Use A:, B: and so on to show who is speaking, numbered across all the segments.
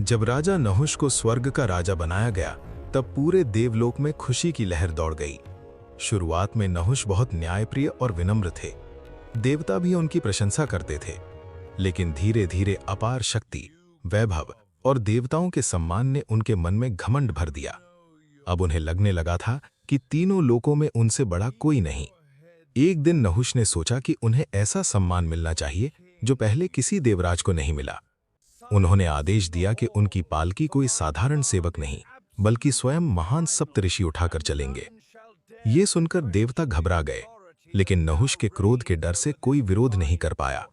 A: जब राजा नहुष को स्वर्ग का राजा बनाया गया, तब पूरे देवलोक में खुशी की लहर दौड़ गई। शुरुआत में नहुष बहुत न्यायप्रिय और विनम्र थे। देवता भी उनकी प्रशंसा करते थे, लेकिन धीरे धीरे अपार शक्ति, वैभव और देवताओं के सम्मान ने उनके मन में घमंड भर दिया। अब उन्हें लगने लगा था कि तीनों लोकों में उनसे बड़ा कोई नहीं। एक दिन नहुष ने सोचा कि उन्हें ऐसा सम्मान मिलना चाहिए जो पहले किसी देवराज को नहीं मिला। उन्होंने आदेश दिया कि उनकी पालकी कोई साधारण सेवक नहीं, बल्कि स्वयं महान सप्तऋषि उठाकर चलेंगे। ये सुनकर देवता घबरा गए, लेकिन नहुष के क्रोध के डर से कोई विरोध नहीं कर पाया।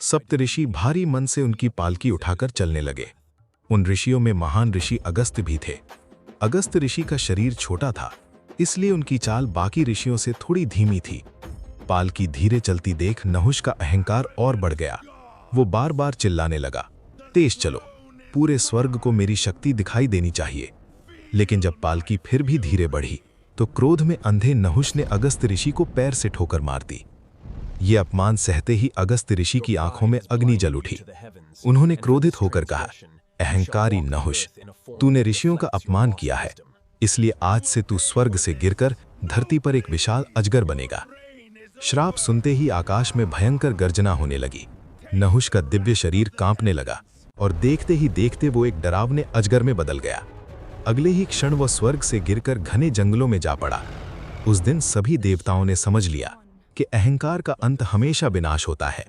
A: सप्तऋषि भारी मन से उनकी पालकी उठाकर चलने लगे। उन ऋषियों में महान ऋषि अगस्त्य भी थे। अगस्त ऋषि का शरीर छोटा था, इसलिए उनकी चाल बाकी ऋषियों से थोड़ी धीमी थी। पालकी धीरे चलती देख नहुष का अहंकार और बढ़ गया। वो बार बार चिल्लाने लगा, तेज चलो, पूरे स्वर्ग को मेरी शक्ति दिखाई देनी चाहिए। लेकिन जब पालकी फिर भी धीरे बढ़ी, तो क्रोध में अंधे नहुष ने अगस्त ऋषि को पैर से ठोकर मार दी। ये अपमान सहते ही अगस्त ऋषि की आंखों में अग्नि जल उठी। उन्होंने क्रोधित होकर कहा, अहंकारी नहुष, तूने ऋषियों का अपमान किया है, इसलिए आज से तू स्वर्ग से गिरकर धरती पर एक विशाल अजगर बनेगा। श्राप सुनते ही आकाश में भयंकर गर्जना होने लगी। नहुष का दिव्य शरीर कांपने लगा और देखते ही देखते वो एक डरावने अजगर में बदल गया। अगले ही क्षण वह स्वर्ग से गिरकर घने जंगलों में जा पड़ा। उस दिन सभी देवताओं ने समझ लिया कि अहंकार का अंत हमेशा विनाश होता है।